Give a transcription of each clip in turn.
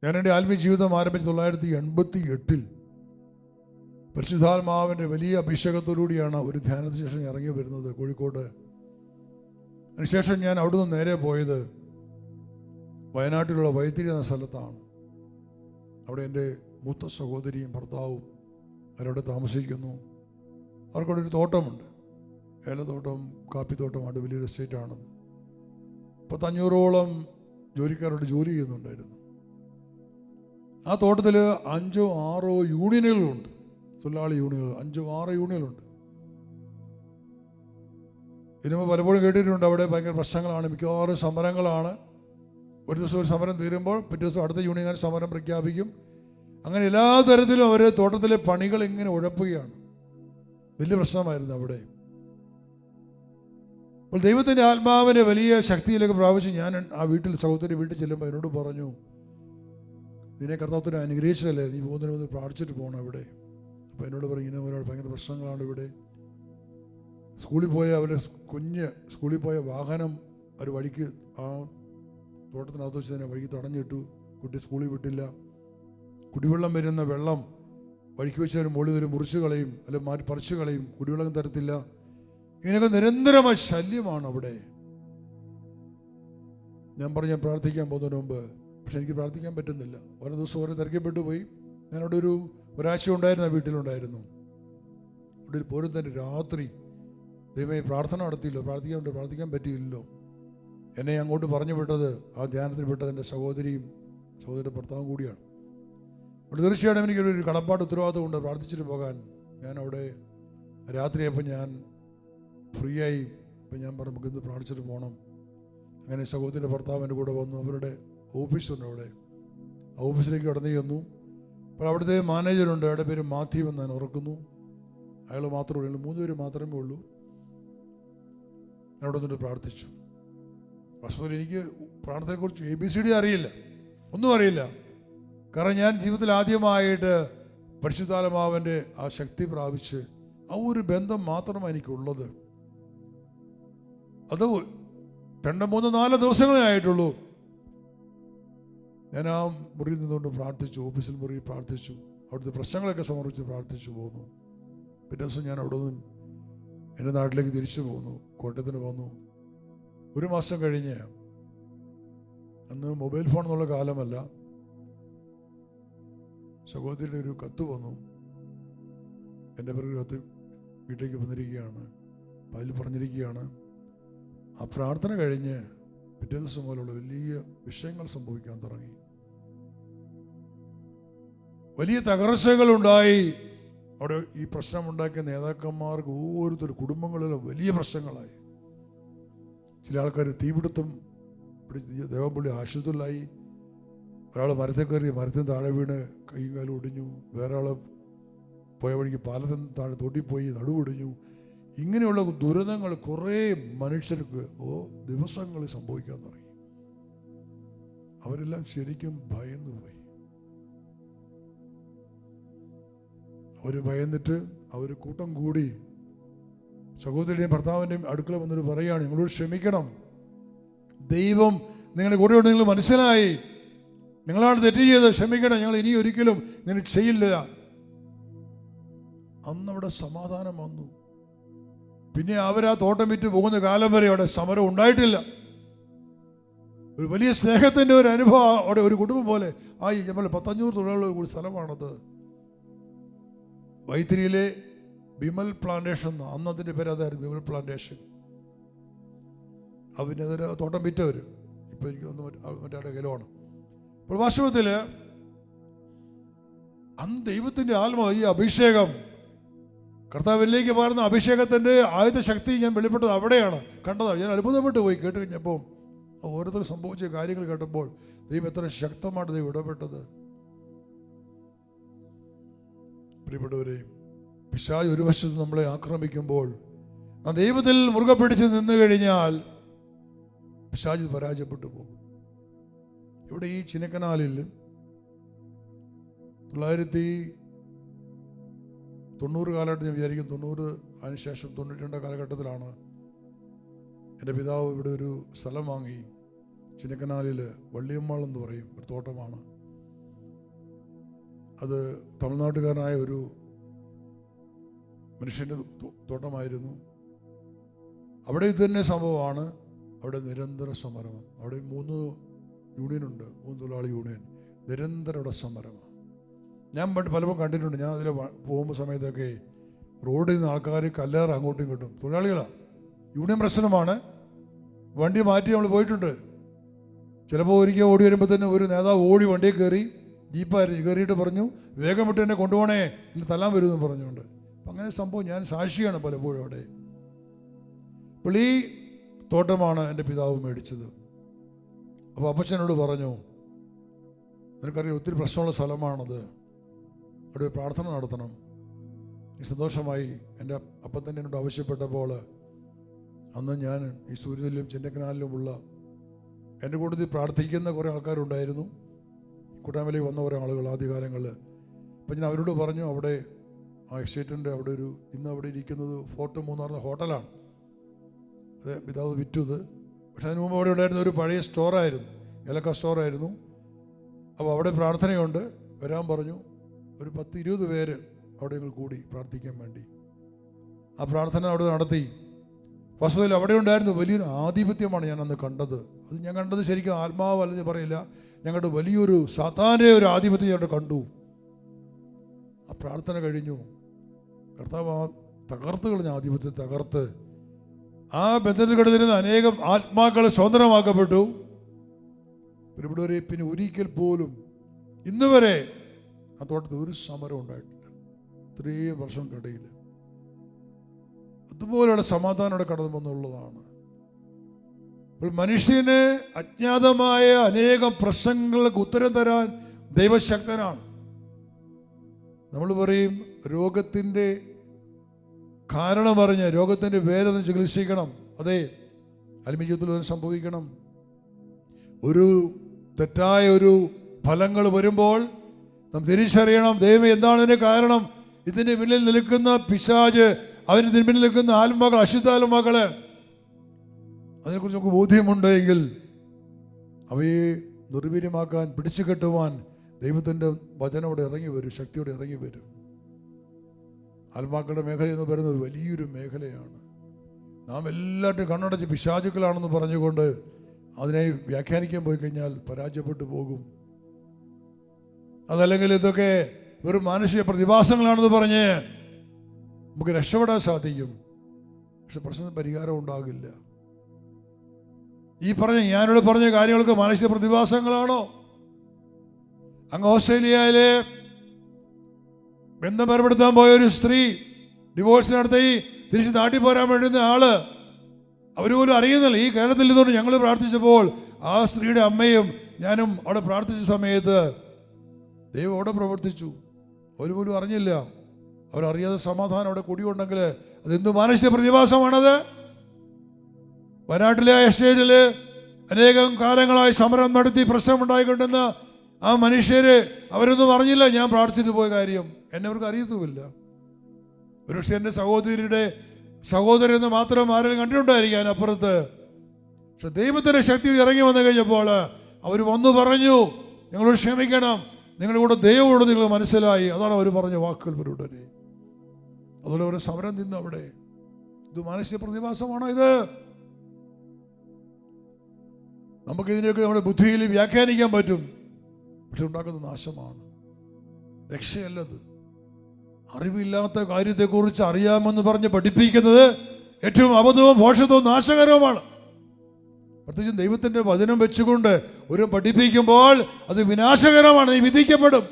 ഞാൻ എൻ്റെ ആത്മീയ ജീവിതം ആരംഭിച്ച് 1988 പരിശുദ്ധാത്മാവിൻ്റെ വലിയ അഭിഷേകത്തോടുകൂടിയാണ് ഒരു ധ്യാനത്തിന് ശേഷം ഇറങ്ങി വരുന്നത് കോഴിക്കോട്. അതിനുശേഷം ഞാൻ അവിടുന്ന് നേരെ പോയത് വയനാട്ടിലുള്ള വൈത്തിരി എന്ന സ്ഥലത്താണ്. അവിടെ എൻ്റെ മൂത്ത സഹോദരിയും ഭർത്താവും അവരവിടെ താമസിക്കുന്നു. അവർക്കവിടെ ഒരു തോട്ടമുണ്ട്, ഏലത്തോട്ടം, കാപ്പിത്തോട്ടമാണ്, വലിയൊരു എസ്റ്റേറ്റാണത്. 500ഓളം ജോലിക്കാരോട് ജോലി ചെയ്യുന്നുണ്ടായിരുന്നു. ആ തോട്ടത്തിൽ 5-6 യൂണിയനുകളുണ്ട്, തൊഴിലാളി യൂണിയനുകൾ, 5-6 യൂണിയനുകളുണ്ട്. ഇതിനുമ്പ് പലപ്പോഴും കേട്ടിട്ടുണ്ട് അവിടെ ഭയങ്കര പ്രശ്നങ്ങളാണ്, മിക്കവാറും സമരങ്ങളാണ്. ഒരു ദിവസം ഒരു സമരം തീരുമ്പോൾ പിറ്റേ ദിവസം അടുത്ത യൂണിയൻകാർ സമരം പ്രഖ്യാപിക്കും. അങ്ങനെ എല്ലാ തരത്തിലും അവർ തോട്ടത്തിലെ പണികൾ ഇങ്ങനെ ഉഴപ്പുകയാണ്. വലിയ പ്രശ്നമായിരുന്നു അവിടെ. അപ്പോൾ ദൈവത്തിൻ്റെ ആത്മാവിൻ്റെ വലിയ ശക്തിയിലേക്ക് പ്രാപിച്ച് ഞാൻ ആ സഹോദരി വീട്ടിൽ ചെല്ലുമ്പോൾ എന്നോട് പറഞ്ഞു, നിന്നെ കർത്താവിനെ അനുഗ്രഹിച്ചതല്ലേ, നീ പോകുന്നതിന് പ്രാർത്ഥിച്ചിട്ട് പോകണം ഇവിടെ. അപ്പോൾ എന്നോട് പറഞ്ഞു, ഇങ്ങനെ ഒരാൾ ഭയങ്കര പ്രശ്നങ്ങളാണ് ഇവിടെ. സ്കൂളിൽ പോയ വാഹനം ഒരു വഴിക്ക് ആ തോട്ടത്തിനകത്ത് വെച്ച് തന്നെ വഴിക്ക് തടഞ്ഞിട്ടു. കുട്ടി സ്കൂളിൽ വിട്ടില്ല. കുടിവെള്ളം വരുന്ന വെള്ളം വഴിക്ക് വെച്ചതിന് മുകളിൽ ഒരു മുറിച്ച് കളയും, അല്ലെങ്കിൽ പറിച്ചു കളയും, കുടിവെള്ളം തരത്തില്ല. ഇങ്ങനെയൊക്കെ നിരന്തരമായ ശല്യമാണ് അവിടെ. ഞാൻ പറഞ്ഞു പ്രാർത്ഥിക്കാൻ പോകുന്നതിന് മുമ്പ്, പക്ഷെ എനിക്ക് പ്രാർത്ഥിക്കാൻ പറ്റുന്നില്ല. ഓരോ ദിവസം ഓരോ തിരക്കപ്പെട്ടു പോയി. ഞാനവിടെ ഒരാഴ്ച ഉണ്ടായിരുന്നു, വീട്ടിലുണ്ടായിരുന്നു. അവിടെ പോരും തന്നെ രാത്രി ദൈവമേ പ്രാർത്ഥന നടത്തിയില്ലോ, പ്രാർത്ഥിക്കാൻ പറ്റിയില്ലല്ലോ. എന്നെ അങ്ങോട്ട് പറഞ്ഞു വിട്ടത്, ആ ധ്യാനത്തിൽ വിട്ടത് എൻ്റെ സഹോദരിയും സഹോദരിയുടെ ഭർത്താവും കൂടിയാണ്. അവിടെ തീർച്ചയായിട്ടും എനിക്കൊരു കടപ്പാട് ഉത്തരവാദിത്തമുണ്ട് പ്രാർത്ഥിച്ചിട്ട് പോകാൻ. ഞാൻ അവിടെ രാത്രിയപ്പോൾ ഞാൻ ഫ്രീ ആയി. ഇപ്പം ഞാൻ പറഞ്ഞു നമുക്ക് ഇന്ന് പ്രാർത്ഥിച്ചിട്ട് പോകണം. അങ്ങനെ സഹോദരിയുടെ ഭർത്താവ് എൻ്റെ കൂടെ വന്നു. അവരുടെ ഓഫീസുണ്ട് അവിടെ. ആ ഓഫീസിലേക്ക് കടന്നു ചെന്നു. അപ്പോൾ അവിടുത്തെ മാനേജറുണ്ട്, അയാളുടെ പേര് മാത്യു എന്ന് ഞാൻ ഓർക്കുന്നു. അയാൾ മാത്രമേ ഉള്ളൂ, 3 പേര് മാത്രമേ ഉള്ളൂ. ഞാൻ അവിടെ നിന്നിട്ട് പ്രാർത്ഥിച്ചു. വാസ്തവത്തിൽ എനിക്ക് പ്രാർത്ഥനയെക്കുറിച്ച് ABCD അറിയില്ല, ഒന്നും അറിയില്ല. കാരണം ഞാൻ ജീവിതത്തിൽ ആദ്യമായിട്ട് പരിശുദ്ധാത്മാവിൻ്റെ ആ ശക്തി പ്രാപിച്ച് ആ ഒരു ബന്ധം മാത്രമാണ് എനിക്കുള്ളത്. അത് 2-3-4 ദിവസങ്ങളേ ആയിട്ടുള്ളൂ. ഞാൻ ആ മുറിയിൽ നിന്നുകൊണ്ട് പ്രാർത്ഥിച്ചു, ഓഫീസിൽ മുറിയിൽ പ്രാർത്ഥിച്ചു, അവിടുത്തെ പ്രശ്നങ്ങളൊക്കെ സമർപ്പിച്ച് പ്രാർത്ഥിച്ചു പോന്നു. പിറ്റേ ദിവസം ഞാൻ അവിടെ നിന്ന് എൻ്റെ നാട്ടിലേക്ക് തിരിച്ചു പോന്നു, കോട്ടയത്തിന് പോന്നു. 1 മാസം കഴിഞ്ഞ്, അന്ന് മൊബൈൽ ഫോൺ എന്നുള്ള കാലമല്ല, സഹോദരിയുടെ ഒരു കത്ത് വന്നു. എൻ്റെ പിറകെ കത്ത് വീട്ടിലേക്ക് വന്നിരിക്കുകയാണ്. അപ്പം അതിൽ പറഞ്ഞിരിക്കുകയാണ്, ആ പ്രാർത്ഥന കഴിഞ്ഞ് പിറ്റേ ദിവസം പോലുള്ള വലിയ വിഷയങ്ങൾ സംഭവിക്കാൻ തുടങ്ങി. വലിയ തകർച്ചകളുണ്ടായി. അവിടെ ഈ പ്രശ്നമുണ്ടാക്കിയ നേതാക്കന്മാർക്ക് ഓരോരുത്തർ കുടുംബങ്ങളിലും വലിയ പ്രശ്നങ്ങളായി. ചില ആൾക്കാർ തീപിടുത്തം പിടിച്ച് ദേവംപള്ളി ആശുപത്രിയിലായി. ഒരാൾ മരത്തിൽ കയറി മരത്തിന് താഴെ വീണ് കൈയും കാലും ഒടിഞ്ഞു. വേറെ ആൾ പോയ വഴിക്ക് പാലത്തിന് താഴെ തൊട്ടിപ്പോയി നടുവൊടിഞ്ഞു. ഇങ്ങനെയുള്ള ദുരിതങ്ങൾ കുറേ മനുഷ്യർക്ക് ദിവസങ്ങളിൽ സംഭവിക്കാൻ തുടങ്ങി. അവരെല്ലാം ശരിക്കും ഭയന്നു പോയി. അവർ ഭയന്നിട്ട് അവർ കൂട്ടം കൂടി സഹോദരിയുടെയും ഭർത്താവിൻ്റെയും അടുക്കള വന്നിട്ട് പറയുകയാണ്, നിങ്ങളോട് ക്ഷമിക്കണം, ദൈവം നിങ്ങളുടെ കൂടെ ഉണ്ട്, നിങ്ങൾ മനസ്സിലായി, നിങ്ങളാണ് തെറ്റ് ചെയ്ത്, ക്ഷമിക്കണം, ഞങ്ങൾ ഇനി ഒരിക്കലും ഇങ്ങനെ ചെയ്യില്ല. അന്നവിടെ സമാധാനം വന്നു. പിന്നെ അവരാ തോട്ടം വിറ്റ് പോകുന്ന കാലം വരെ അവിടെ സമരം ഉണ്ടായിട്ടില്ല. ഒരു വലിയ സ്നേഹത്തിൻ്റെ ഒരു അനുഭവം അവിടെ ഒരു കുടുംബം പോലെ ആയി. നമ്മൾ 500 തൊഴിലാളികളുടെ ഒരു സ്ഥലമാണത്. വൈത്തിരിയിലെ വിമൽ പ്ലാന്റേഷൻ, അന്ന് അതിൻ്റെ പേര് അതായിരുന്നു, വിമൽ പ്ലാന്റേഷൻ. അതിനതൊരു തോട്ടം വിറ്റവർ. ഇപ്പോൾ എനിക്ക് ഒന്ന് മറ്റേ കലമാണ്. അപ്പോൾ വാസ്തവത്തിൽ അന്ന് ദൈവത്തിൻ്റെ ആത്മാവ്, ഈ അഭിഷേകം, കർത്താവിലേക്ക് പകർന്ന അഭിഷേകത്തിൻ്റെ ആയുധ ശക്തി ഞാൻ വെളിപ്പെട്ടത് അവിടെയാണ് കണ്ടത്. ഞാൻ അത്ഭുതപ്പെട്ടു പോയി കേട്ട് കഴിഞ്ഞപ്പോൾ. ഓരോരുത്തർ സംഭവിച്ച കാര്യങ്ങൾ കേട്ടപ്പോൾ ദൈവം എത്ര ശക്തമായിട്ട് ദൈവം ഇടപെട്ടത്. പ്രിയപ്പെട്ടവരെ, പിശാച് ഒരു വശത്ത് നമ്മളെ ആക്രമിക്കുമ്പോൾ നാം ദൈവത്തിൽ മുറുകെ പിടിച്ച് നിന്ന് കഴിഞ്ഞാൽ പിശാച് പരാജയപ്പെട്ടു പോകും. ഇവിടെ ഈ ചിന്നക്കനാലിൽ 1990 കാലഘട്ടം, ഞാൻ വിചാരിക്കും 90 അതിനുശേഷം 92 കാലഘട്ടത്തിലാണ് എൻ്റെ പിതാവ് ഇവിടെ ഒരു സ്ഥലം വാങ്ങി. ചിന്നക്കനാലിൽ വള്ളിയമ്മാൾ എന്ന് പറയും ഒരു തോട്ടമാണ്. അത് തമിഴ്നാട്ടുകാരനായ ഒരു മനുഷ്യൻ്റെ തോട്ടമായിരുന്നു. അവിടെ ഇത് തന്നെ സംഭവമാണ്. അവിടെ നിരന്തര സമരം. അവിടെ 3 യൂണിയനുണ്ട്, 3 തൊഴിലാളി യൂണിയൻ. നിരന്തര അവിടെ സമരമാണ്. ഞാൻ പലപ്പോഴും കണ്ടിട്ടുണ്ട്. ഞാൻ അതിൽ പോകുമ്പോൾ സമയത്തൊക്കെ റോഡിൽ നിന്ന് ആൾക്കാർ കല്ലേറ് അങ്ങോട്ടും ഇങ്ങോട്ടും. തൊഴിലാളികളാണ്, യൂണിയൻ പ്രശ്നമാണ്. വണ്ടി മാറ്റി നമ്മൾ പോയിട്ടുണ്ട്. ചിലപ്പോൾ ഒരിക്കൽ ഓടി വരുമ്പോൾ തന്നെ ഒരു നേതാവ് ഓടി വണ്ടിയിൽ കയറി, ജീപ്പായിരുന്നു, കയറിയിട്ട് പറഞ്ഞു, വേഗം വിട്ട് എന്നെ കൊണ്ടുപോകണേ, എന്നെ തല്ലാൻ വരുമെന്ന് പറഞ്ഞുകൊണ്ട്. അപ്പം അങ്ങനെ സംഭവം ഞാൻ സാക്ഷിയാണ് പലപ്പോഴും അവിടെ. ഇപ്പോൾ ഈ തോട്ടമാണ് എൻ്റെ പിതാവ് മേടിച്ചത്. അപ്പോൾ അപ്പച്ചനോട് പറഞ്ഞു, നിനക്കറിയാം ഒത്തിരി പ്രശ്നമുള്ള സ്ഥലമാണത്, അവിടെ പ്രാർത്ഥന നടത്തണം. സന്തോഷമായി. എൻ്റെ അപ്പം തന്നെ എന്നോട് ആവശ്യപ്പെട്ടപ്പോൾ അന്ന് ഞാൻ ഈ സൂര്യനിലും ചിന്നക്കനാലിലുമുള്ള എൻ്റെ കൂട്ടത്തിൽ പ്രാർത്ഥിക്കുന്ന കുറേ ആൾക്കാരുണ്ടായിരുന്നു. കൂട്ടായ്മയിലേക്ക് വന്ന കുറേ ആളുകൾ ആദ്യകാലങ്ങളിൽ. അപ്പം ഞാൻ അവരോട് പറഞ്ഞു, അവിടെ ആ എസ്റ്റേറ്റിൻ്റെ അവിടെ ഇന്ന് അവിടെ ഇരിക്കുന്നത് ഫോർട്ട് 3 ഹോട്ടലാണ്. അത് പിതാവ് വിറ്റത്. പക്ഷെ അതിന് മുമ്പ് അവിടെ ഉണ്ടായിരുന്ന ഒരു പഴയ സ്റ്റോറായിരുന്നു, ഏലക്ക സ്റ്റോറായിരുന്നു. അപ്പോൾ അവിടെ പ്രാർത്ഥനയുണ്ട്, വരാൻ പറഞ്ഞു. ഒരു 10-20 പേര് അവിടെ ഞങ്ങൾ കൂടി പ്രാർത്ഥിക്കാൻ വേണ്ടി. ആ പ്രാർത്ഥന അവിടെ നടത്തി. വസ്തുതയിൽ അവിടെ ഉണ്ടായിരുന്നു വലിയൊരു ആധിപത്യമാണ് ഞാൻ അന്ന് കണ്ടത്. അത് ഞാൻ കണ്ടത് ശരിക്കും ആത്മാവ് അല്ലെന്ന് പറയില്ല, ഞങ്ങളുടെ വലിയൊരു സാത്താൻ്റെ ഒരു ആധിപത്യം ഞങ്ങൾ കണ്ടു. ആ പ്രാർത്ഥന കഴിഞ്ഞു. കർത്താവ് ആ തകർത്ത് കളഞ്ഞ ആധിപത്യത്തെ തകർത്ത് ആ ബന്ധത്തിൽ കിടന്നിരുന്ന അനേകം ആത്മാക്കൾ സ്വതന്ത്രമാക്കപ്പെട്ടു. ഇവിടെ വരെ പിന്നെ ഒരിക്കൽ പോലും ഇന്ന് വരെ ആ തോട്ടത്തിൽ ഒരു സമരം ഉണ്ടായിട്ടില്ല. 3 വർഷങ്ങൾക്കിടയിൽ അതുപോലെയുള്ള സമാധാനം അവിടെ കടന്നു വന്നുള്ളതാണ്. അപ്പോൾ മനുഷ്യന് അജ്ഞാതമായ അനേകം പ്രശ്നങ്ങൾക്ക് ഉത്തരം തരാൻ ദൈവശക്തനാണ്. നമ്മൾ പറയും രോഗത്തിൻ്റെ കാരണം അറിഞ്ഞ് രോഗത്തിൻ്റെ വേദന ചികിത്സിക്കണം. അതെ, ആത്മീയത്തിൽ സംഭവിക്കണം. ഒരു തെറ്റായ ഒരു ഫലങ്ങൾ വരുമ്പോൾ നാം തിരിച്ചറിയണം, ദൈവം എന്താണ് ഇതിന് കാരണം. ഇതിന് പിന്നിൽ നിൽക്കുന്ന പിശാച്, അവന് ഇതിന് പിന്നിൽ നിൽക്കുന്ന ആത്മാക്കൾ, അശുദ്ധാത്മാക്കള്, അതിനെക്കുറിച്ച് നമുക്ക് ബോധ്യമുണ്ടെങ്കിൽ അവയെ നിർവീര്യമാക്കാൻ, പിടിച്ചു കെട്ടുവാൻ ദൈവത്തിൻ്റെ വചനം അവിടെ ഇറങ്ങി വരും, ശക്തിയോടെ ഇറങ്ങി വരും. ആത്മാക്കളുടെ മേഖല എന്ന് പറയുന്നത് വലിയൊരു മേഖലയാണ്. നാം എല്ലാവരും കണ്ണടച്ച് പിശാചുക്കളാണെന്ന് പറഞ്ഞുകൊണ്ട് അതിനെ വ്യാഖ്യാനിക്കാൻ പോയി കഴിഞ്ഞാൽ പരാജയപ്പെട്ടു പോകും. അതല്ലെങ്കിൽ ഇതൊക്കെ വെറും മാനസിക പ്രതിഭാസങ്ങളാണെന്ന് പറഞ്ഞ് നമുക്ക് രക്ഷപ്പെടാൻ സാധിക്കും. പക്ഷെ പ്രശ്നത്തിന് പരിഹാരം ഉണ്ടാകില്ല. ഞാനിവിടെ പറഞ്ഞ കാര്യങ്ങൾക്ക് മാനസിക പ്രതിഭാസങ്ങളാണോ? അങ്ങ് ഓസ്ട്രേലിയയിലെ ബന്ധം ഏർപ്പെടുത്താൻ പോയ ഒരു സ്ത്രീ ഡിവോഴ്സ് നടത്തി തിരിച്ച് നാട്ടിൽ പോരാൻ വേണ്ടുന്ന ആള് അവർ പോലും അറിയുന്നില്ല. ഈ കേരളത്തിൽ ഇതുകൊണ്ട് ഞങ്ങൾ പ്രാർത്ഥിച്ചപ്പോൾ ആ സ്ത്രീയുടെ അമ്മയും ഞാനും അവിടെ പ്രാർത്ഥിച്ച സമയത്ത് ദൈവം അവിടെ പ്രവർത്തിച്ചു. അവർ പോലും അറിഞ്ഞില്ല. അവരറിയാതെ സമാധാനം അവിടെ കുടിയുണ്ടെങ്കിൽ അതെന്തു മാനസിക പ്രതിഭാസമാണത്? വയനാട്ടിലെ എസ്റ്റേറ്റില് അനേകം കാലങ്ങളായി സമരം നടത്തി പ്രശ്നമുണ്ടായിക്കൊണ്ടെന്ന് ആ മനുഷ്യര് അവരൊന്നും അറിഞ്ഞില്ല. ഞാൻ പ്രാർത്ഥിച്ചിട്ട് പോയ കാര്യം എന്നെ അവർക്ക് അറിയത്തുമില്ല. ഒരുപക്ഷെ എൻ്റെ സഹോദരൻ മാത്രം ആരെങ്കിലും കണ്ടിട്ടുണ്ടായിരിക്കും അതിനപ്പുറത്ത്. പക്ഷെ ദൈവത്തിൻ്റെ ശക്തി ഇറങ്ങി വന്നു കഴിഞ്ഞപ്പോൾ അവർ വന്നു പറഞ്ഞു, ഞങ്ങളോട് ക്ഷമിക്കണം, നിങ്ങളുടെ കൂടെ ദൈവമോട് നിങ്ങൾ മനസ്സിലായി. അതാണ് അവർ പറഞ്ഞ വാക്കുകൾ. ഇവരുടെ അതുപോലെ അവർ സമരം നിന്ന് അവിടെ. ഇത് മാനസിക പ്രതിഭാസമാണോ ഇത്? നമുക്കിതിനെയൊക്കെ നമ്മുടെ ബുദ്ധിയിൽ വ്യാഖ്യാനിക്കാൻ പറ്റും, പക്ഷെ ഉണ്ടാക്കുന്ന നാശമാണ്, രക്ഷയല്ലത്. അറിവില്ലാത്ത കാര്യത്തെക്കുറിച്ച് അറിയാമെന്ന് പറഞ്ഞ് പഠിപ്പിക്കുന്നത് ഏറ്റവും അബദ്ധവും ഭോഷത്വവും നാശകരവുമാണ്. പ്രത്യേകിച്ചും ദൈവത്തിൻ്റെ വചനം വെച്ചുകൊണ്ട് ഒരു പഠിപ്പിക്കുമ്പോൾ അത് വിനാശകരമാണ്, നീ വിധിക്കപ്പെടും.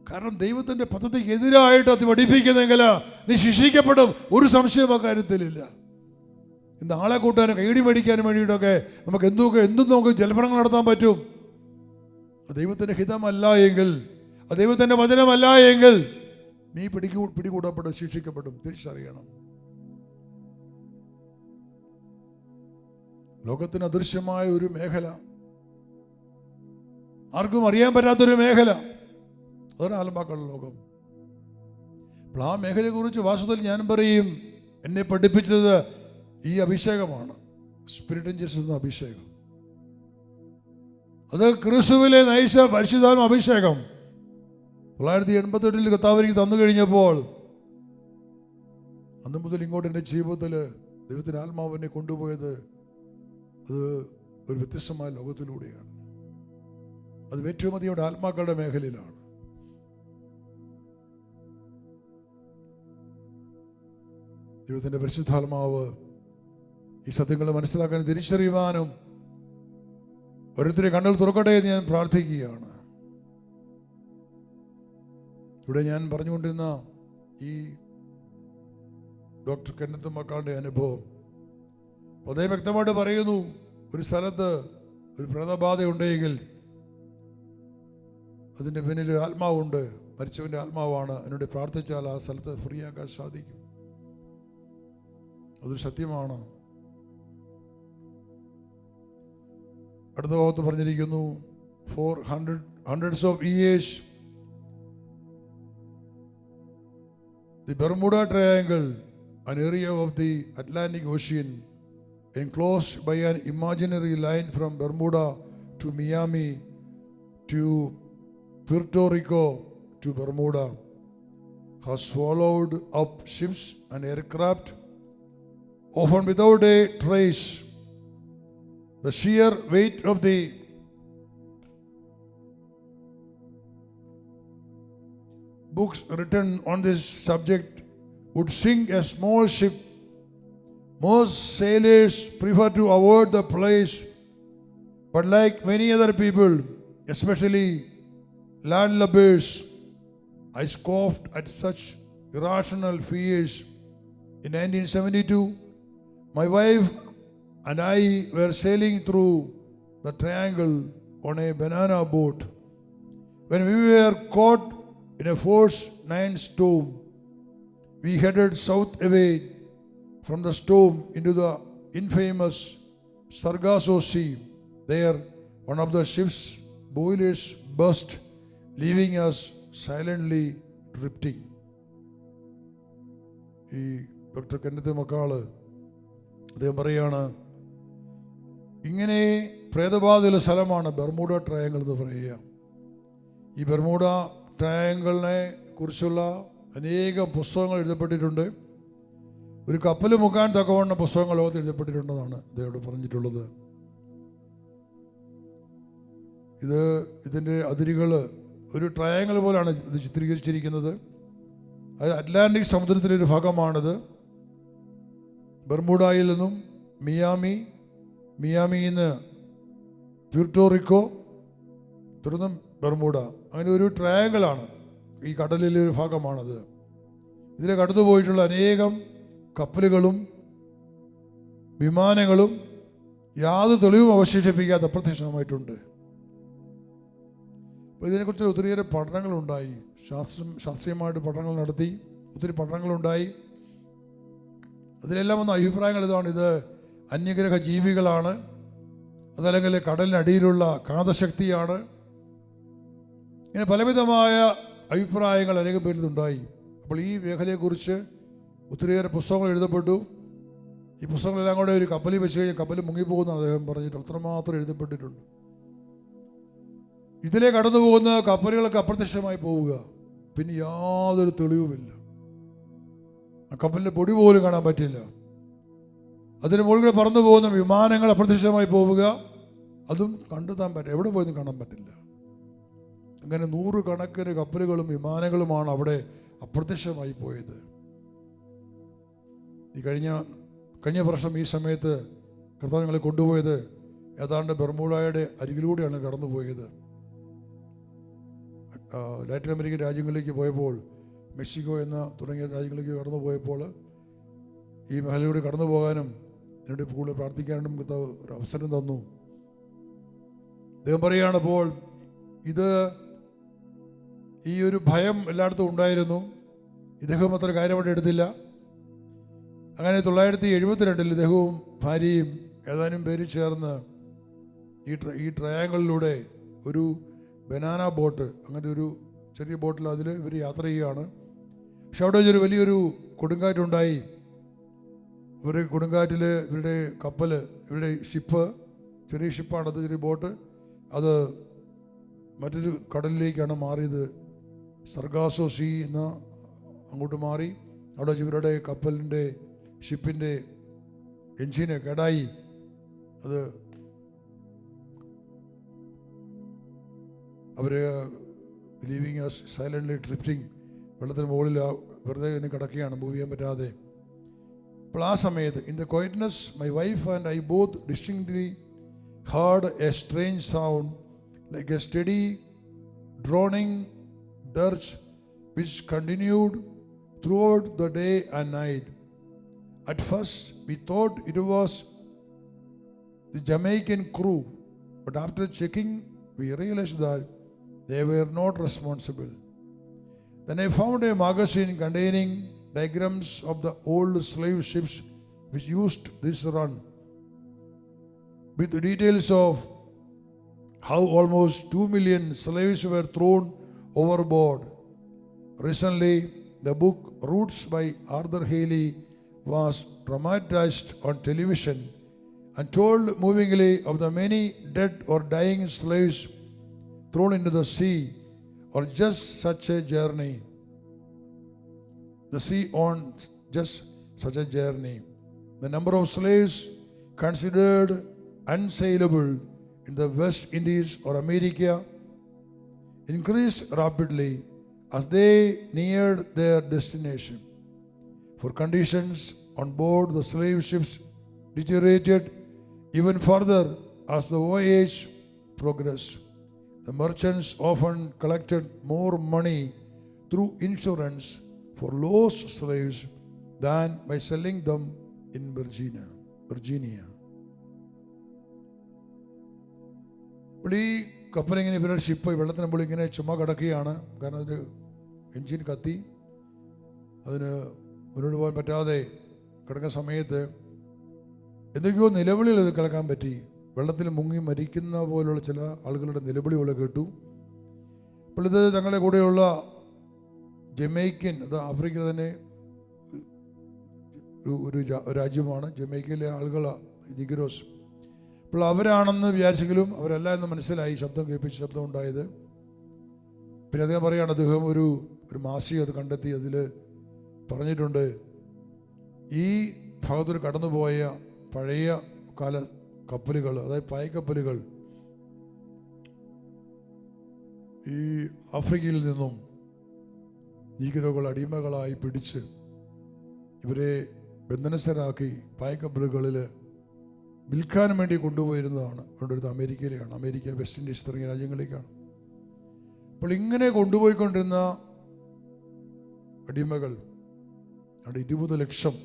കാരണം ദൈവത്തിൻ്റെ പദ്ധതിക്ക് എതിരായിട്ട് അത് പഠിപ്പിക്കുന്നെങ്കിൽ നീ ശിക്ഷിക്കപ്പെടും. ഒരു സംശയം ആ കാര്യത്തിലില്ല. ഇന്ന് ആളെ കൂട്ടാനും കൈയടി മേടിക്കാനും വേണ്ടിയിട്ടൊക്കെ നമുക്ക് എന്തും നമുക്ക് ജലഭരണം നടത്താൻ പറ്റും. ദൈവത്തിൻ്റെ ഹിതമല്ല എങ്കിൽ, ദൈവത്തിൻ്റെ വചനമല്ല എങ്കിൽ നീ പിടികൂടപ്പെടും, ശിക്ഷിക്കപ്പെടും. തിരിച്ചറിയണം. ലോകത്തിന് അദൃശ്യമായ ഒരു മേഖല, ആർക്കും അറിയാൻ പറ്റാത്തൊരു മേഖല, അതാണ് ആത്മാക്കളുടെ ലോകം. അപ്പോൾ ആ മേഖലയെക്കുറിച്ച് വാസ്തവത്തിൽ ഞാൻ പറയും, എന്നെ പഠിപ്പിച്ചത് ഈ അഭിഷേകമാണ്, സ്പിരിറ്റ് ആൻഡ് ജസ്റ്റിസ് എന്ന അഭിഷേകം. അത് ക്രിസ്തുവിലെ നയിച്ച പരിശുദ്ധാത്മ അഭിഷേകം. 1988 കർത്താവ് എനിക്ക് തന്നു കഴിഞ്ഞപ്പോൾ അന്ന് മുതൽ ഇങ്ങോട്ട് എൻ്റെ ജീവിതത്തിൽ ദൈവത്തിൻ്റെ ആത്മാവ് എന്നെ കൊണ്ടുപോയത് അത് ഒരു വ്യത്യസ്തമായ ലോകത്തിലൂടെയാണ്. അത് ഏറ്റവും അധികം ആത്മാക്കളുടെ മേഖലയിലാണ്. ദൈവത്തിൻ്റെ പരിശുദ്ധാത്മാവ് ഈ സത്യങ്ങളെ മനസ്സിലാക്കാനും തിരിച്ചറിയുവാനും ഓരോരുത്തരെ കണ്ണുകൾ തുറക്കട്ടെ എന്ന് ഞാൻ പ്രാർത്ഥിക്കുകയാണ്. ഇവിടെ ഞാൻ പറഞ്ഞുകൊണ്ടിരുന്ന ഈ ഡോക്ടർ കെന്നത്ത് മക്കാളുടെ അനുഭവം അദ്ദേഹം വ്യക്തമായിട്ട് പറയുന്നു, ഒരു സ്ഥലത്ത് ഒരു പ്രേതബാധ ഉണ്ടെങ്കിൽ അതിൻ്റെ പിന്നിൽ ആത്മാവുണ്ട്, മരിച്ചവൻ്റെ ആത്മാവാണ്. അതിനോട് പ്രാർത്ഥിച്ചാൽ ആ സ്ഥലത്ത് ഫ്രീ ആക്കാൻ സാധിക്കും. അതൊരു സത്യമാണ്. അടുത്ത ഭാഗത്ത് പറഞ്ഞിരിക്കുന്നു, for hundreds of years the Bermuda Triangle, an area of the Atlantic Ocean enclosed by an imaginary line from Bermuda to Miami to Puerto Rico to Bermuda, has swallowed up ships and aircraft, often without a trace. The sheer weight of the books written on this subject would sink a small ship. Most sailors prefer to avoid the place, but like many other people, especially landlubbers, I scoffed at such irrational fears. In 1972, my wife and I were sailing through the triangle on a banana boat. When we were caught in a force 9 storm, we headed south away from the storm into the infamous Sargasso Sea. There, one of the ship's boilers burst, leaving us silently drifting. ഈ doctor Kenneth മക്കാള് അദ്ദേഹം പറയാണ്, ഇങ്ങനെ പ്രേതബാധയുള്ള സ്ഥലമാണ് Bermuda triangle എന്ന് പറയുക. ഈ Bermuda ട്രയാങ്കിളിനെ കുറിച്ചുള്ള അനേകം പുസ്തകങ്ങൾ എഴുതപ്പെട്ടിട്ടുണ്ട്. ഒരു കപ്പൽ മുക്കാൻ തക്കവണ്ണം പുസ്തകങ്ങൾ ലോകത്ത് എഴുതപ്പെട്ടിട്ടുണ്ടെന്നാണ് അദ്ദേഹം പറഞ്ഞിട്ടുള്ളത്. ഇതിൻ്റെ അതിരുകൾ ഒരു ട്രയാങ്കിൾ പോലാണ് ഇത് ചിത്രീകരിച്ചിരിക്കുന്നത്. അത് അറ്റ്ലാന്റിക് സമുദ്രത്തിൻ്റെ ഒരു ഭാഗമാണിത്. ബർമുഡയിൽ നിന്നും മിയാമിയിൽ നിന്ന് പ്യൂർട്ടോറിക്കോ, തുടർന്ന് ബർമുഡ, അങ്ങനെ ഒരു ട്രയാങ്കിളാണ്. ഈ കടലിലെ ഒരു ഭാഗമാണത്. ഇതിലെ കടന്നു പോയിട്ടുള്ള അനേകം കപ്പലുകളും വിമാനങ്ങളും യാതൊരു തെളിവും അവശേഷിപ്പിക്കാതെ അപ്രത്യക്ഷമായിട്ടുണ്ട്. അപ്പോൾ ഇതിനെക്കുറിച്ച് ഒത്തിരിയേറെ പഠനങ്ങളുണ്ടായി. ശാസ്ത്രീയമായിട്ട് പഠനങ്ങൾ നടത്തി, ഒത്തിരി പഠനങ്ങളുണ്ടായി. അതിലെല്ലാം വന്ന അഭിപ്രായങ്ങൾ ഇതാണ്: ഇത് അന്യഗ്രഹ ജീവികളാണ്, അതല്ലെങ്കിൽ കടലിനടിയിലുള്ള കാന്തശക്തിയാണ്. ഇങ്ങനെ പലവിധമായ അഭിപ്രായങ്ങൾ അനേകം പേരിലുണ്ടായി. അപ്പോൾ ഈ മേഖലയെക്കുറിച്ച് ഒത്തിരിയേറെ പുസ്തകങ്ങൾ എഴുതപ്പെട്ടു. ഈ പുസ്തകങ്ങളെല്ലാം കൂടെ ഒരു കപ്പലിൽ വെച്ച് കഴിഞ്ഞാൽ കപ്പൽ മുങ്ങിപ്പോകുന്നതാണ് അദ്ദേഹം പറഞ്ഞിട്ട് അത്രമാത്രം എഴുതപ്പെട്ടിട്ടുണ്ട്. ഇതിലെ കടന്നു പോകുന്ന കപ്പലുകളൊക്കെ അപ്രത്യക്ഷമായി പോവുക, പിന്നെ യാതൊരു തെളിവുമില്ല. ആ കപ്പലിൻ്റെ പൊടി പോലും കാണാൻ പറ്റില്ല. അതിന് മുകളിൽ പറന്നു പോകുന്ന വിമാനങ്ങൾ അപ്രത്യക്ഷമായി പോവുക, അതും കണ്ടെത്താൻ പറ്റില്ല, എവിടെ പോയെന്നും കാണാൻ പറ്റില്ല. അങ്ങനെ 100 കണക്കിന് കപ്പലുകളും വിമാനങ്ങളുമാണ് അവിടെ അപ്രത്യക്ഷമായി പോയത്. ഈ കഴിഞ്ഞ വർഷം ഈ സമയത്ത് കർത്താവ് ഞങ്ങളെ കൊണ്ടുപോയത് ഏതാണ്ട് ബർമുഡയുടെ അരികിലൂടെയാണ് കടന്നുപോയത്. ലാറ്റിൻ അമേരിക്കൻ രാജ്യങ്ങളിലേക്ക് പോയപ്പോൾ, മെക്സിക്കോ തുടങ്ങിയ രാജ്യങ്ങളിലേക്ക് കടന്നു പോയപ്പോൾ ഈ മേഖലയിലൂടെ കടന്നു പോകാനും എന്നോട് കൂടുതൽ പ്രാർത്ഥിക്കാനും കർത്താവ് ഒരു അവസരം തന്നു. അദ്ദേഹം പറയുകയാണ്, അപ്പോൾ ഈ ഒരു ഭയം എല്ലായിടത്തും ഉണ്ടായിരുന്നു. ഇദ്ദേഹം അത്ര കാര്യമായിട്ട് എടുത്തില്ല. അങ്ങനെ 1972 ഇദ്ദേഹവും ഭാര്യയും ഏതാനും പേര് ചേർന്ന് ഈ ട്രയാങ്കിളിലൂടെ ഒരു ബനാന ബോട്ട്, അങ്ങനെ ഒരു ചെറിയ ബോട്ടിൽ അതിൽ ഇവർ യാത്ര ചെയ്യുകയാണ്. പക്ഷെ അവിടെ ഒരു വലിയൊരു കൊടുങ്കാറ്റുണ്ടായി. കൊടുങ്കാറ്റിൽ ഇവരുടെ കപ്പൽ, ഇവരുടെ ഷിപ്പ്, ചെറിയ ഷിപ്പാണത്, ചെറിയ ബോട്ട്, അത് മറ്റൊരു കടലിലേക്കാണ് മാറിയത്. സർഗാസോ സീ എന്ന് അങ്ങോട്ട് മാറി. അവിടെ ഇവരുടെ കപ്പലിൻ്റെ ഷിപ്പിൻ്റെ എൻജിന് കേടായി. അത് അവർ ലീവിങ് സൈലൻ്റ്ലി ഡ്രിഫ്റ്റിംഗ്, വെള്ളത്തിന് മുകളിൽ വെറുതെ ഇങ്ങനെ കിടക്കുകയാണ്, മൂവ് ചെയ്യാൻ പറ്റാതെ. അപ്പോൾ ആ സമയത്ത് in the quietness my wife and I both distinctly heard a strange sound like a steady droning dirge which continued throughout the day and night. At first we thought it was the Jamaican crew, but after checking we realized that they were not responsible. Then I found a magazine containing diagrams of the old slave ships which used this run, with details of how almost 2 million slaves were thrown overboard. Recently, the book Roots by Arthur Haley was dramatized on television and told movingly of the many dead or dying slaves thrown into the sea, or just such a journey. The sea on just such a journey. The number of slaves considered unsaleable in the West Indies or America increased rapidly as they neared their destination. For conditions on board the slave ships deteriorated even further as the voyage progressed. The merchants often collected more money through insurance for lost slaves than by selling them in Virginia. അപ്പോൾ ഈ കപ്പലിങ്ങനെ ഇവരുടെ ship വെള്ളത്തിന് മുകളിൽ ഇങ്ങനെ ചുമ്മാ കിടക്കുകയാണ്. കാരണം അതിന് എൻജിൻ കത്തി, അതിന് മുന്നോട്ട് പോകാൻ പറ്റാതെ കിടക്കുന്ന സമയത്ത് എന്തൊക്കെയോ നിലവിളികൾ ഇത് കേൾക്കാൻ പറ്റി. വെള്ളത്തിൽ മുങ്ങി മരിക്കുന്ന പോലുള്ള ചില ആളുകളുടെ നിലവിളികൾ കേട്ടു. അപ്പോൾ ഇത് തങ്ങളുടെ കൂടെയുള്ള ജമൈക്കൻ, അത് ആഫ്രിക്കയിൽ തന്നെ ഒരു രാജ്യമാണ്, ജമൈക്കയിലെ ആളുകൾ നിഗ്രോസ്. അപ്പോൾ അവരാണെന്ന് വിചാരിച്ചെങ്കിലും അവരല്ല എന്ന് മനസ്സിലായി, ശബ്ദം കേൾപ്പിച്ച ശബ്ദം ഉണ്ടായത്. പിന്നെ അദ്ദേഹം പറയുകയാണ്, അദ്ദേഹം ഒരു മാസിക അത് കണ്ടെത്തി. അതിൽ പറഞ്ഞിട്ടുണ്ട്, ഈ ഭാഗത്തൊരു കടന്നുപോയ പഴയ കാല കപ്പലുകൾ, അതായത് പായ്ക്കപ്പലുകൾ ഈ ആഫ്രിക്കയിൽ നിന്നും നീഗ്രോകൾ അടിമകളായി പിടിച്ച് ഇവരെ ബന്ധനസ്ഥരാക്കി പായ്ക്കപ്പലുകളിൽ വിൽക്കാൻ വേണ്ടി കൊണ്ടുപോയിരുന്നതാണ്. കൊണ്ടുവരുന്നത് അമേരിക്കയിലേക്കാണ്, അമേരിക്ക, വെസ്റ്റ് ഇൻഡീസ് തുടങ്ങിയ രാജ്യങ്ങളിലേക്കാണ്. അപ്പോൾ ഇങ്ങനെ കൊണ്ടുപോയിക്കൊണ്ടിരുന്ന അടിമകൾ, അവിടെ 20 ലക്ഷം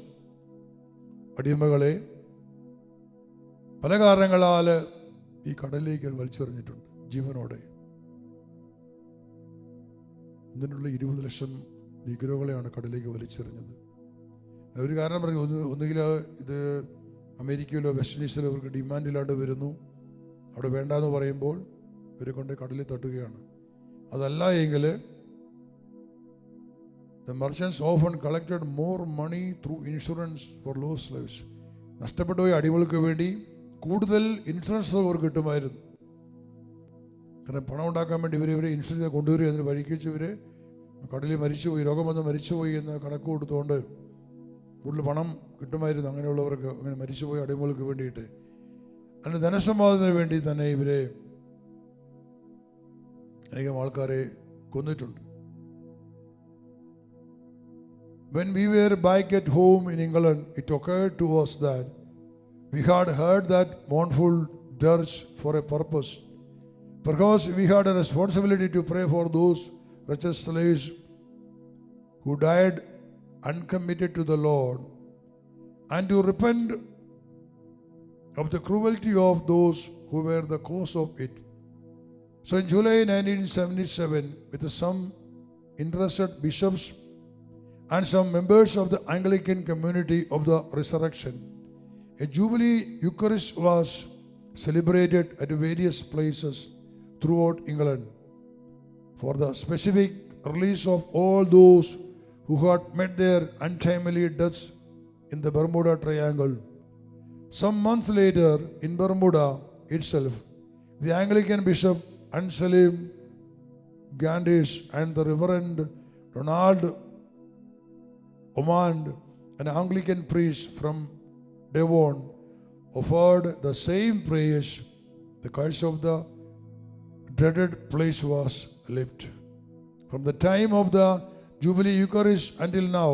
അടിമകളെ പല കാരണങ്ങളാൽ ഈ കടലിലേക്ക് വലിച്ചെറിഞ്ഞിട്ടുണ്ട് ജീവനോടെ. ഇതിനുള്ള 20 ലക്ഷം നീഗ്രോകളെയാണ് കടലിലേക്ക് വലിച്ചെറിഞ്ഞത്. ഒരു കാരണം പറഞ്ഞു, ഒന്നുകിൽ ഇത് അമേരിക്കയിലോ വെസ്റ്റ് ഇൻഡീസിലോ അവർക്ക് ഡിമാൻഡില്ലാണ്ട് വരുന്നു, അവിടെ വേണ്ടാന്ന് പറയുമ്പോൾ ഇവരെ കൊണ്ട് കടലിൽ തട്ടുകയാണ്. അതല്ല എങ്കിൽ the merchants often collected more money through insurance for lost slaves. നഷ്ടപ്പെട്ടുപോയ അടിമകൾക്ക് വേണ്ടി കൂടുതൽ ഇൻഷുറൻസ് അവർ കിട്ടുമായിരുന്നു. കാരണം പണം ഉണ്ടാക്കാൻ വേണ്ടി ഇവരെ ഇൻഷുറൻസ് കൊണ്ടുവരിക, അതിന് വഴിക്ക് വെച്ച് ഇവർ കടലിൽ മരിച്ചുപോയി, രോഗം വന്ന് മരിച്ചുപോയി എന്ന് കണക്ക് കൊടുത്തുകൊണ്ട് കൂടുതൽ പണം കിട്ടുമായിരുന്നു അങ്ങനെയുള്ളവർക്ക്, അങ്ങനെ മരിച്ചുപോയ അടിമകൾക്ക് വേണ്ടിയിട്ട്. അതിന് ധനസമ്പാദനത്തിന് വേണ്ടി തന്നെ ഇവരെ അനേകം ആൾക്കാരെ കൊന്നിട്ടുണ്ട്. When we were back at home in England, it occurred to us that we had heard that mournful dirge for a purpose. Perhaps we had a responsibility to pray for those wretched slaves who died uncommitted to the Lord, and to repent of the cruelty of those who were the cause of it. So in July 1977, with some interested bishops and some members of the Anglican community of the Resurrection, a Jubilee Eucharist was celebrated at various places throughout England for the specific release of all those who had met their untimely deaths in the Bermuda Triangle. Some months later, in Bermuda itself, the Anglican Bishop Anselm Gandish and the Reverend Donald Omand, an Anglican priest from Devon, offered the same prayers. The curse of the dreaded place was lifted. From the time of the Jubilee Eucharist until now,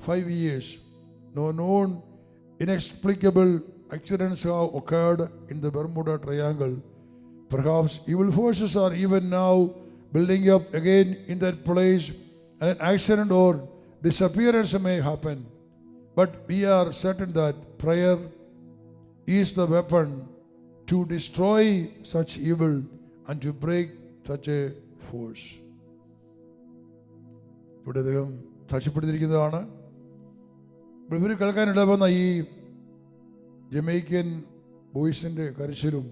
5 years, no known inexplicable accidents have occurred in the Bermuda Triangle. Perhaps evil forces are even now building up again in that place, and an accident or disappearance may happen. But we are certain that prayer is the weapon to destroy such evil and to break such a force. ഇവിടെ അദ്ദേഹം സാക്ഷ്യപ്പെടുത്തിയിരിക്കുന്നതാണ്. ഇവർ കേൾക്കാനിടവന്ന ഈ Jamaican ബോയ്സിൻ്റെ കരച്ചിലും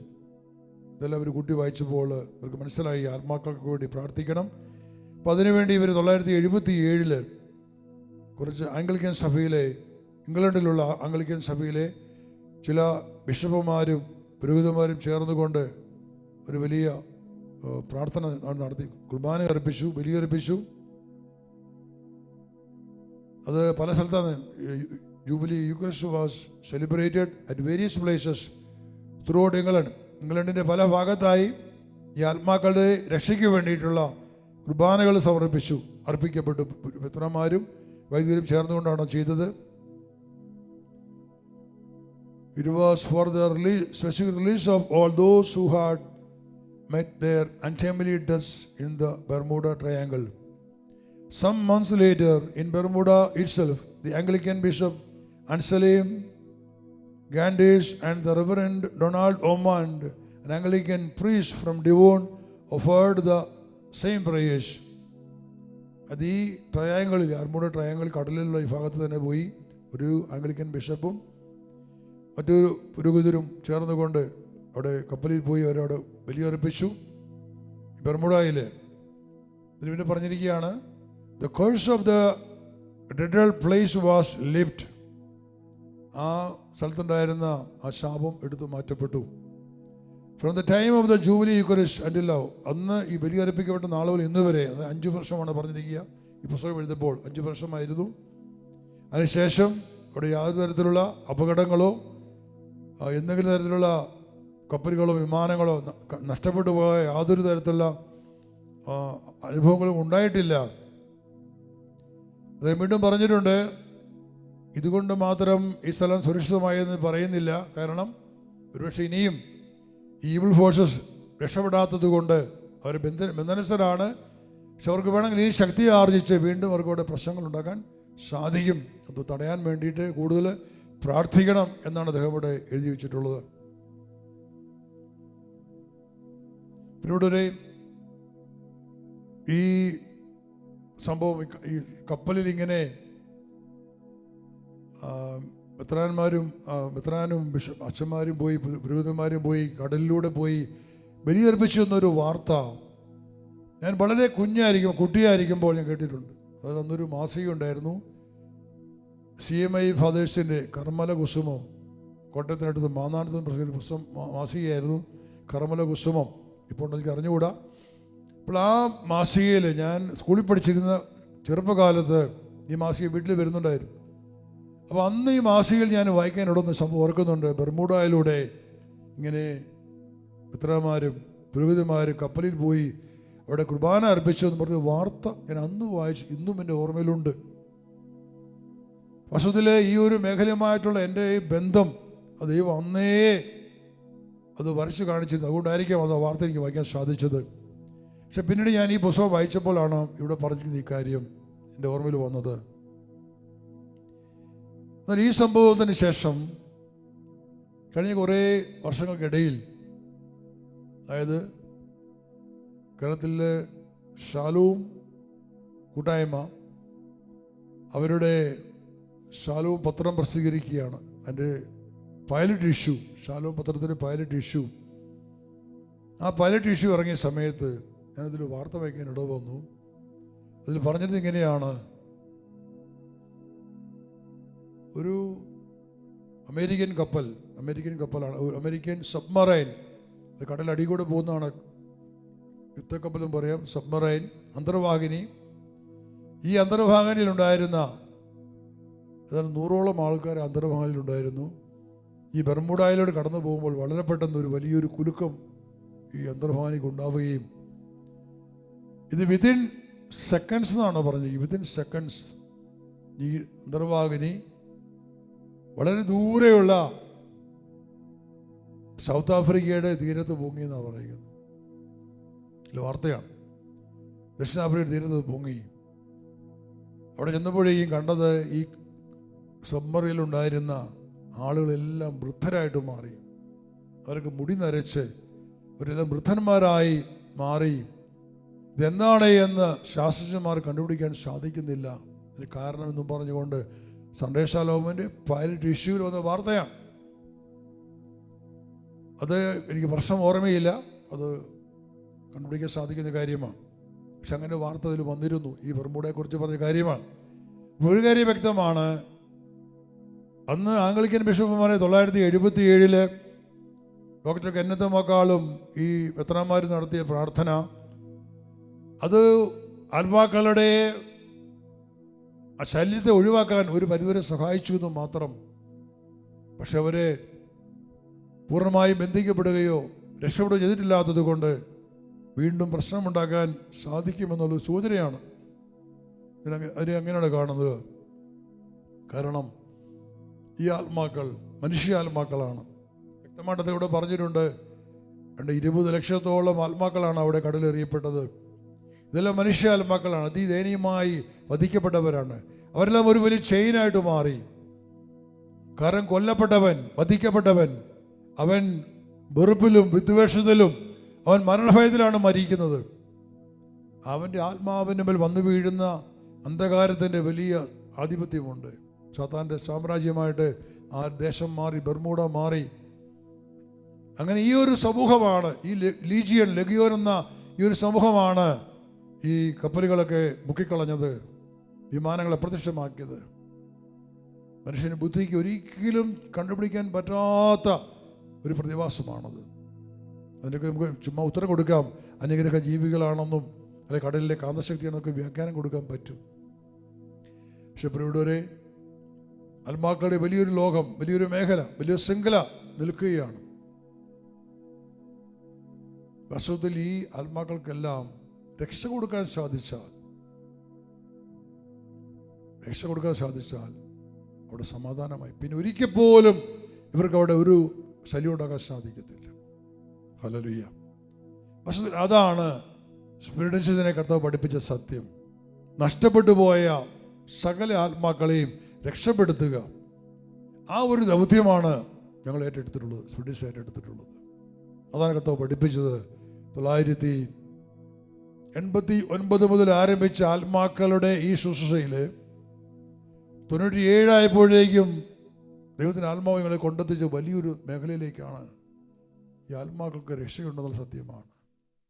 ഇതെല്ലാം അവർ കൂട്ടി വായിച്ചപ്പോൾ ഇവർക്ക് മനസ്സിലായി ആത്മാക്കൾക്ക് വേണ്ടി പ്രാർത്ഥിക്കണം. അപ്പോൾ അതിനുവേണ്ടി ഇവർ 1977 കുറച്ച് ആംഗ്ലിക്കൻ സഭയിലെ, ഇംഗ്ലണ്ടിലുള്ള ആംഗ്ലിക്കൻ സഭയിലെ ചില ബിഷപ്പുമാരും പുരോഹിതന്മാരും ചേർന്നുകൊണ്ട് ഒരു വലിയ പ്രാർത്ഥന നടത്തി, കുർബാന അർപ്പിച്ചു, ബലിയർപ്പിച്ചു. അത് പല സ്ഥലത്താണ്. Jubilee eucharist was celebrated at various places throughout England. ഇംഗ്ലണ്ടിൻ്റെ പല ഭാഗത്തായി ഈ ആത്മാക്കളുടെ രക്ഷയ്ക്ക് വേണ്ടിയിട്ടുള്ള കുർബാനകൾ അർപ്പിക്കപ്പെട്ടു. മിത്രന്മാരും വൈദികരും ചേർന്നുകൊണ്ടാണ് ചെയ്തത്. It was for the specific release of all those who had met their untimely deaths in the Bermuda Triangle. Some months later, in Bermuda itself, the Anglican Bishop Anselm Gandish and the Reverend Donald Omand, an Anglican priest from Devon, offered the same prayers. അത് ഈ ട്രയാങ്കിളിൽ, Bermuda triangle കടലിലുള്ള ഈ ഭാഗത്ത് തന്നെ പോയി ഒരു Anglican ബിഷപ്പും മറ്റൊരു പുരോഹിതരും ചേർന്നുകൊണ്ട് അവിടെ കപ്പലിൽ പോയി അവരവിടെ ബലിയർപ്പിച്ചു. ബർമുഡയിൽ ഇതിന് പിന്നെ പറഞ്ഞിരിക്കുകയാണ്, the curse of the deadly place was lifted. ആ സ്ഥലത്തുണ്ടായിരുന്ന ആ ശാപം എടുത്തു മാറ്റപ്പെട്ടു. From the time of the jubilee eucharist until now, അന്ന് ഈ ബലിയർപ്പിക്കപ്പെട്ട നാൾ മുതൽ ഇന്ന് വരെ, അത് 5 വർഷമാണ് പറഞ്ഞിരിക്കുക. ഈ പുസ്തകം എഴുതുമ്പോൾ 5 വർഷമായിരുന്നു. അതിനുശേഷം അവിടെ യാതൊരു തരത്തിലുള്ള അപകടങ്ങളോ എന്തെങ്കിലും തരത്തിലുള്ള കപ്പലുകളോ വിമാനങ്ങളോ നഷ്ടപ്പെട്ടു പോയ യാതൊരു തരത്തിലുള്ള അനുഭവങ്ങളും ഉണ്ടായിട്ടില്ല. അത് വീണ്ടും പറഞ്ഞിട്ടുണ്ട്, ഇതുകൊണ്ട് മാത്രം ഈ സ്ഥലം സുരക്ഷിതമായെന്ന് പറയുന്നില്ല. കാരണം ഒരുപക്ഷെ ഇനിയും ഈവിൾ ഫോഴ്സസ് രക്ഷപ്പെടാത്തത് കൊണ്ട് അവർ ബന്ധനസ്ഥരാണ്. പക്ഷെ അവർക്ക് വേണമെങ്കിൽ ഈ ശക്തി ആർജിച്ച് വീണ്ടും അവർക്ക് അവിടെ പ്രശ്നങ്ങൾ ഉണ്ടാക്കാൻ സാധിക്കും. അത് തടയാൻ വേണ്ടിയിട്ട് കൂടുതൽ പ്രാർത്ഥിക്കണം എന്നാണ് അദ്ദേഹം ഇവിടെ എഴുതി വെച്ചിട്ടുള്ളത്. പിന്നീട് ഈ സംഭവം, ഈ കപ്പലിൽ ഇങ്ങനെ മെത്രാനും അച്ഛന്മാരും പോയി, പുരോഹിതന്മാരും പോയി, കടലിലൂടെ പോയി ബലിയർപ്പിച്ചു എന്നൊരു വാർത്ത ഞാൻ വളരെ കുട്ടിയായിരിക്കുമ്പോൾ ഞാൻ കേട്ടിട്ടുണ്ട്. അത് അന്നൊരു മാസിക ഉണ്ടായിരുന്നു, CMI ഫാദേഴ്സിൻ്റെ കർമ്മല കുസുമം, കോട്ടയത്തിനടുത്ത് മാന്നാനത്തും പുസ്തകം മാസികയായിരുന്നു കർമ്മല കുസുമം. ഇപ്പോൾ എനിക്ക് അറിഞ്ഞുകൂടാ. അപ്പോൾ ആ മാസികയിൽ ഞാൻ സ്കൂളിൽ പഠിച്ചിരുന്ന ചെറുപ്പകാലത്ത് ഈ മാസിക വീട്ടിൽ വരുന്നുണ്ടായിരുന്നു. അപ്പോൾ അന്ന് ഈ മാസികയിൽ ഞാൻ വായിക്കാൻ ഇടന്ന് സംഭവം ഓർക്കുന്നുണ്ട്. ബർമുഡയിലൂടെ ഇങ്ങനെ മിത്രമാരും പുരോഹിതന്മാരും കപ്പലിൽ പോയി അവിടെ കുർബാന അർപ്പിച്ചു എന്ന് പറഞ്ഞ വാർത്ത ഞാൻ അന്ന് വായിച്ച് ഇന്നും എൻ്റെ ഓർമ്മയിലുണ്ട്. വസ്തുതയിലെ ഈ ഒരു മേഖലയുമായിട്ടുള്ള എൻ്റെ ഈ ബന്ധം അത് ദൈവം അന്നേ അത് വരച്ച് കാണിച്ചിരുന്നു. അതുകൊണ്ടായിരിക്കാം അത് ആ വാർത്ത എനിക്ക് വായിക്കാൻ സാധിച്ചത്. പക്ഷെ പിന്നീട് ഞാൻ ഈ പുസ്തകം വായിച്ചപ്പോഴാണ് ഇവിടെ പറഞ്ഞിരിക്കുന്ന ഈ കാര്യം എൻ്റെ ഓർമ്മയിൽ വന്നത്. എന്നാൽ ഈ സംഭവത്തിന് ശേഷം കഴിഞ്ഞ കുറേ വർഷങ്ങൾക്കിടയിൽ, അതായത് കേരളത്തിലെ ഷാലോം കൂട്ടായ്മ അവരുടെ ഷാലോം പത്രം പ്രസിദ്ധീകരിക്കുകയാണ്. അതിൻ്റെ പൈലറ്റ് ഇഷ്യൂ, ഷാലോം പത്രത്തിൻ്റെ പൈലറ്റ് ഇഷ്യൂ. ആ പൈലറ്റ് ഇഷ്യൂ ഇറങ്ങിയ സമയത്ത് ഞാനതിൽ വാർത്ത വായിക്കാൻ ഇട വന്നു. അതിൽ പറഞ്ഞത് ഇങ്ങനെയാണ്, ഒരു അമേരിക്കൻ കപ്പലാണ്, ഒരു അമേരിക്കൻ സബ്മറൈൻ, അത് കടലടി കൂടെ പോകുന്നതാണ്, യുദ്ധക്കപ്പലും പറയാം, സബ്മറൈൻ, അന്തർവാഹിനി. ഈ അന്തർവാഹിനിയിലുണ്ടായിരുന്ന ഏതാണ്ട് 100ഓളം ആൾക്കാർ അന്തർവാഹിനിയിലുണ്ടായിരുന്നു. ഈ ബർമുഡായിലൂടെ കടന്നു പോകുമ്പോൾ വളരെ പെട്ടെന്ന് ഒരു വലിയൊരു കുലുക്കം ഈ അന്തർവാഹിനിക്ക് ഉണ്ടാവുകയും, ഇത് വിതിൻ സെക്കൻഡ്സ് എന്നാണ് പറഞ്ഞത്. വിതിൻ സെക്കൻഡ്സ് ഈ അന്തർവാഹിനി വളരെ ദൂരെയുള്ള സൗത്ത് ആഫ്രിക്കയുടെ തീരത്ത് പൊങ്ങിയെന്നാണ് പറയുന്നത്. ഇതിൽ വാർത്തയാണ്. ദക്ഷിണാഫ്രിക്കയുടെ തീരത്ത് പൊങ്ങി. അവിടെ ചെന്നപ്പോഴേക്കും കണ്ടത് ഈ സബ്മറിയിലുണ്ടായിരുന്ന ആളുകളെല്ലാം വൃദ്ധരായിട്ട് മാറി. അവർക്ക് മുടി നരച്ച് അവരെല്ലാം വൃദ്ധന്മാരായി മാറി. ഇതെന്താണ് എന്ന് ശാസ്ത്രജ്ഞന്മാർ കണ്ടുപിടിക്കാൻ സാധിക്കുന്നില്ല. അതിന് കാരണമെന്നും പറഞ്ഞുകൊണ്ട് സൺഡേ ഷാലോമിൻ്റെ പൈലറ്റ് ഇഷ്യൂവിൽ വന്ന വാർത്തയാണ്. അത് എനിക്ക് പ്രശ്നം ഓർമ്മയില്ല, അത് കണ്ടുപിടിക്കാൻ സാധിക്കുന്ന കാര്യമാണ്. പക്ഷെ അങ്ങനെ വാർത്ത അതിൽ വന്നിരുന്നു. ഈ ബർമുഡയെക്കുറിച്ച് പറഞ്ഞ കാര്യമാണ്. ഒരു കാര്യം വ്യക്തമാണ്, അന്ന് ആംഗ്ലിക്കൻ ബിഷപ്പുമാരെ 1977 ഡോക്ടർ കെന്നത്ത് മക്കാളും ഈ മെത്രാന്മാരും നടത്തിയ പ്രാർത്ഥന, അത് ആത്മാക്കളുടെ ആ ശല്യത്തെ ഒഴിവാക്കാൻ ഒരു പരിധിവരെ സഹായിച്ചു എന്ന് മാത്രം. പക്ഷെ അവരെ പൂർണ്ണമായും ബന്ധിക്കപ്പെടുകയോ രക്ഷപ്പെടുകയോ ചെയ്തിട്ടില്ലാത്തത് കൊണ്ട് വീണ്ടും പ്രശ്നമുണ്ടാക്കാൻ സാധിക്കുമെന്നുള്ളൊരു സൂചനയാണ്. അതിനെ അങ്ങനെയാണ് കാണുന്നത്. കാരണം ഈ ആത്മാക്കൾ മനുഷ്യ ആത്മാക്കളാണ്. വ്യക്തമായിട്ട് ഇവിടെ പറഞ്ഞിട്ടുണ്ട്, 20 ലക്ഷത്തോളം ആത്മാക്കളാണ് അവിടെ കടലെറിയപ്പെട്ടത്. ഇതെല്ലാം മനുഷ്യ ആത്മാക്കളാണ്. അതിദയനീയമായി വധിക്കപ്പെട്ടവരാണ്. അവരെല്ലാം ഒരു വലിയ ചെയിനായിട്ട് മാറി. കാരണം കൊല്ലപ്പെട്ടവൻ, വധിക്കപ്പെട്ടവൻ, അവൻ വെറുപ്പിലും വിദ്വേഷത്തിലും അവൻ മരണഭയത്തിലാണ് മരിക്കുന്നത്. അവൻ്റെ ആത്മാവിൻ്റെ മേൽ വന്നു വീഴുന്ന അന്ധകാരത്തിൻ്റെ വലിയ ആധിപത്യമുണ്ട്. സാത്താൻ്റെ സാമ്രാജ്യമായിട്ട് ആ ദേശം മാറി, ബർമുഡ മാറി. അങ്ങനെ ഈ ഒരു സമൂഹമാണ്, ഈ ലെഗിയോൻ എന്ന ഈ ഒരു സമൂഹമാണ് ഈ കപ്പലുകളൊക്കെ മുക്കിക്കളഞ്ഞത്, വിമാനങ്ങളെ അപ്രത്യക്ഷമാക്കിയത്. മനുഷ്യന് ബുദ്ധിക്ക് ഒരിക്കലും കണ്ടുപിടിക്കാൻ പറ്റാത്ത ഒരു പ്രതിഭാസമാണത്. അതിനൊക്കെ നമുക്ക് ചുമ്മാ ഉത്തരം കൊടുക്കാം, അന്യഗ്രഹ ജീവികളാണെന്നും അല്ലെങ്കിൽ കടലിലെ കാന്തശക്തിയാണെന്നൊക്കെ വ്യാഖ്യാനം കൊടുക്കാൻ പറ്റും. പക്ഷെ പ്രിയപ്പെട്ടവരെ, ആത്മാക്കളുടെ വലിയൊരു ലോകം, വലിയൊരു മേഖല, വലിയൊരു ശൃംഖല നിൽക്കുകയാണ്. വാസ്തവത്തിൽ ഈ ആത്മാക്കൾക്കെല്ലാം രക്ഷ കൊടുക്കാൻ സാധിച്ചാൽ അവിടെ സമാധാനമായി. പിന്നെ ഒരിക്കൽ പോലും ഇവർക്ക് അവിടെ ഒരു ശല്യം ഉണ്ടാക്കാൻ സാധിക്കത്തില്ല. ഹല്ലേലൂയ. വാസ്തവത്തിൽ അതാണ് സ്പിരിറ്റിനെ കർത്താവ് പഠിപ്പിച്ച സത്യം. നഷ്ടപ്പെട്ടു പോയ സകല ആത്മാക്കളെയും രക്ഷപ്പെടുത്തുക, ആ ഒരു ദൗത്യമാണ് ഞങ്ങൾ ഏറ്റെടുത്തിട്ടുള്ളത്, സ്പിരിറ്റ്സ് ഏറ്റെടുത്തിട്ടുള്ളത്. അതാണ് കർത്താവ് പഠിപ്പിച്ചത്. 1989 മുതൽ ആരംഭിച്ച ആത്മാക്കളുടെ ഈ ശുശ്രൂഷയിൽ 97 ആയപ്പോഴേക്കും ദൈവത്തിൻ്റെ ആത്മാവ് ഞങ്ങളെ കൊണ്ടെത്തിച്ച വലിയൊരു മേഖലയിലേക്കാണ്. ഈ ആത്മാക്കൾക്ക് രക്ഷയുണ്ടെന്നുള്ള സത്യമാണ്.